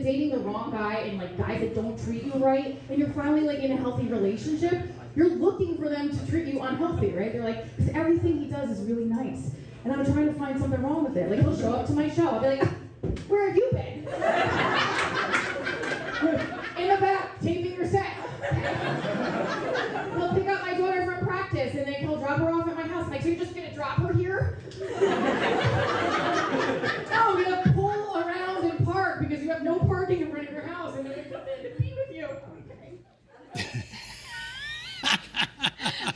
dating the wrong guy and like guys that don't treat you right, and you're finally like in a healthy relationship, you're looking for them to treat you unhealthy, right? They're like, because everything he does is really nice. And I'm trying to find something wrong with it. Like, he'll show up to my show. I'll be like, where have you been? In the back, taping your set. He'll pick up my daughter from practice, and then he'll drop her off at my house. I'm like, so you're just going to drop her here? No, I'm going to pull around and park because you have no parking in front of your house, and then I'm going to come in to be with you.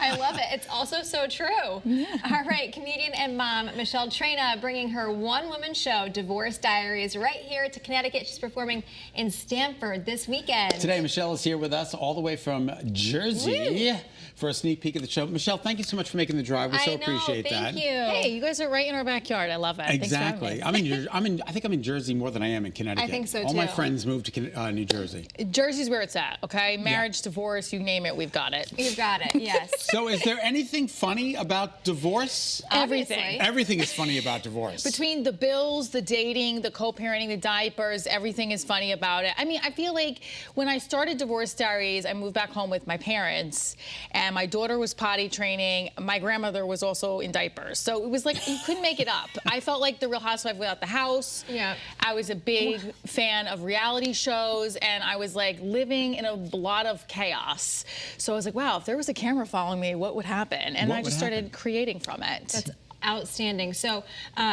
I love it. It's also so true. Yeah. All right, comedian and mom Michele Traina bringing her one-woman show, Divorce Diaries, right here to Connecticut. She's performing in Stamford this weekend. Today, Michele is here with us all the way from Jersey. Woo. For a sneak peek of the show. Michele, thank you so much for making the drive. We so appreciate that. Thank you. Hey, you guys are right in our backyard. I love it. Exactly. I think I'm in Jersey more than I am in Connecticut. I think so too. All my friends moved to New Jersey. Jersey's where it's at, okay? Marriage, divorce, you name it, we've got it. You've got it, yes. So is there anything funny about divorce? Everything. Everything is funny about divorce. Between the bills, the dating, the co-parenting, the diapers, everything is funny about it. I mean, I feel like when I started Divorce Diaries, I moved back home with my parents, and my daughter was potty training. My grandmother was also in diapers. So it was like, you couldn't make it up. I felt like the Real Housewife without the house. Yeah. I was a big fan of reality shows, and I was like living in a lot of chaos. So I was like, wow, if there was a camera following me, what would happen? And I just started creating from it. That's outstanding. So,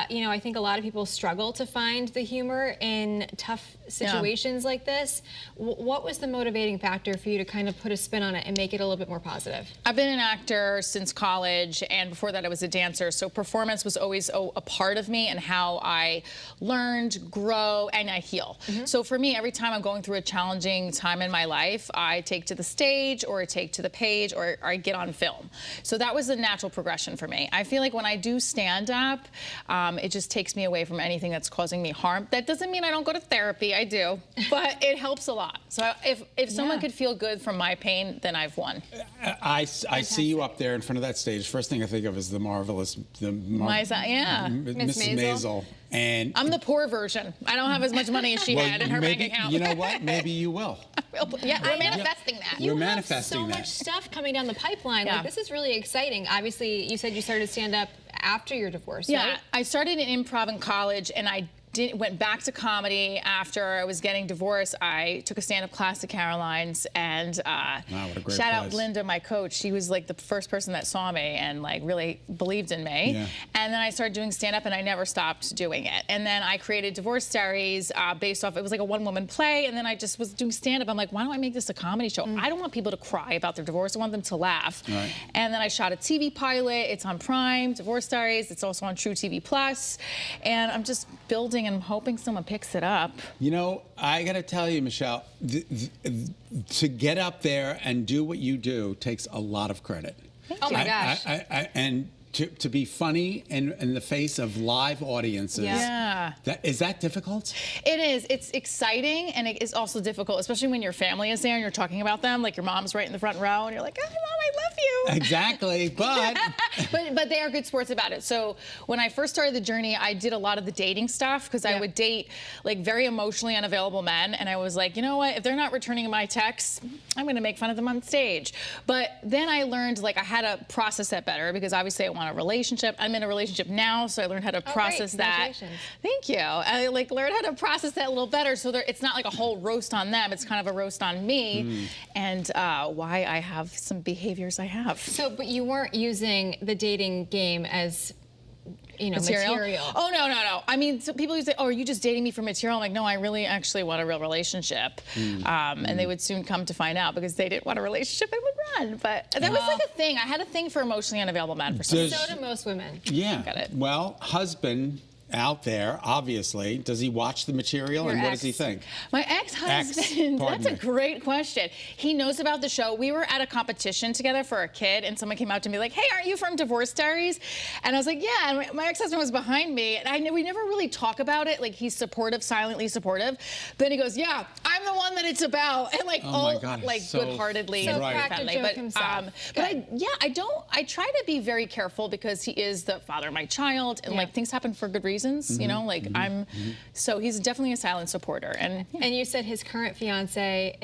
you know, I think a lot of people struggle to find the humor in tough situations like this. What was the motivating factor for you to kind of put a spin on it and make it a little bit more positive? I've been an actor since college, and before that I was a dancer, so performance was always a part of me and how I learned, grow, and I heal. So for me, every time I'm going through a challenging time in my life, I take to the stage, or I take to the page, or I get on film. So that was a natural progression for me. I feel like when I do stand up, it just takes me away from anything that's causing me harm. That doesn't mean I don't go to therapy, I do, but it helps a lot. So if someone could feel good from my pain, then I've won. I see you up there in front of that stage. First thing I think of is the marvelous, Miss Maisel. And I'm the poor version. I don't have as much money as she had in her bank account. You know what? Maybe you will. Yeah, we're manifesting that. You have so much stuff coming down the pipeline. Like, this is really exciting. Obviously, you said you started stand-up after your divorce, right? I started in improv in college, and I went back to comedy after I was getting divorced. I took a stand-up class at Caroline's, and wow, what a great shout out place. Linda, my coach. She was like the first person that saw me and like really believed in me. Yeah. And then I started doing stand-up, and I never stopped doing it. And then I created Divorce Diaries based off, it was like a one-woman play, and then I just was doing stand-up. I'm like, why don't I make this a comedy show? I don't want people to cry about their divorce. I want them to laugh. Right. And then I shot a TV pilot. It's on Prime, Divorce Diaries. It's also on True TV Plus. And I'm just building, and I'm hoping someone picks it up. You know, I got to tell you, Michele, to get up there and do what you do takes a lot it credit. Oh my gosh. And to be funny in the face of live audiences. Yeah. Is that difficult? It is. It's exciting, and it is also difficult, especially when your family is there and you're talking about them. Like your mom's right in the front row, and you're like, "Oh, Mom, I love you." Exactly, but but they are good sports about it. So when I first started the journey, I did a lot of the dating stuff because I would date like very emotionally unavailable men, and I was like, you know what? If they're not returning my texts, I'm going to make fun of them on stage. But then I learned like I had to process that better because obviously I want a relationship. I'm in a relationship now, so I learned how to process that. Thank you. I like learned how to process that a little better, so it's not like a whole roast on them. It's kind of a roast on me and why I have some behaviors I have. So, but you weren't using the dating game as, you know, material. Oh, no, no, no. I mean, so people used to say, oh, are you just dating me for material? I'm like, no, I really actually want a real relationship. And they would soon come to find out because they didn't want a relationship, I would run. But that was like a thing. I had a thing for emotionally unavailable men for some reason. So do most women. Yeah. Got it. Well, husband out there, obviously, does he watch the material and what does he think? My ex-husband, that's a great question. He knows about the show. We were at a competition together for a kid, and someone came out to me like, hey, aren't you from Divorce Diaries? And I was like, yeah, and my ex-husband was behind me, and we never really talk about it. Like, he's supportive, silently supportive. Then he goes, yeah, I'm the one that it's about, and like good-heartedly. So cracked a joke himself. But I try to be very careful because he is the father of my child, and like things happen for good reason. reasons, you know, like so he's definitely a silent supporter. And you said his current fiance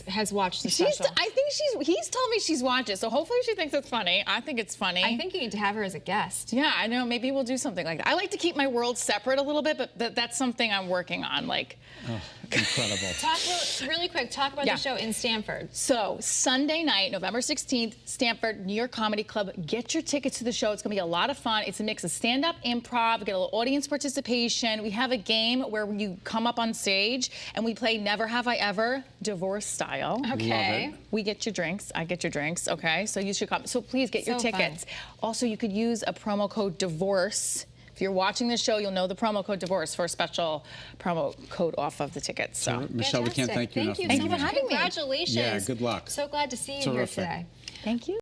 has watched the special. I think he's told me she's watched it, so hopefully she thinks it's funny. I think it's funny. I think you need to have her as a guest. Yeah, I know, maybe we'll do something like that. I like to keep my world separate a little bit, but that's something I'm working on, like. Oh, incredible. Talk really quick, talk about the show in Stamford. So Sunday night, November 16th, Stamford, New York Comedy Club. Get your tickets to the show. It's gonna be a lot of fun. It's a mix of stand-up, improv, we get a little audience participation. We have a game where you come up on stage and we play Never Have I Ever, divorce style. Okay. Love it. We get your drinks, I get your drinks, okay? So you should come. So please get your tickets. Fun. Also, you could use a promo code DIVORCE. If you're watching the show, you'll know the promo code DIVORCE for a special promo code off of the tickets. So, Michelle, we can't thank you enough. Thank you so much. having me. Congratulations. Yeah, good luck. So glad to see you Terrific. here today. Thank you.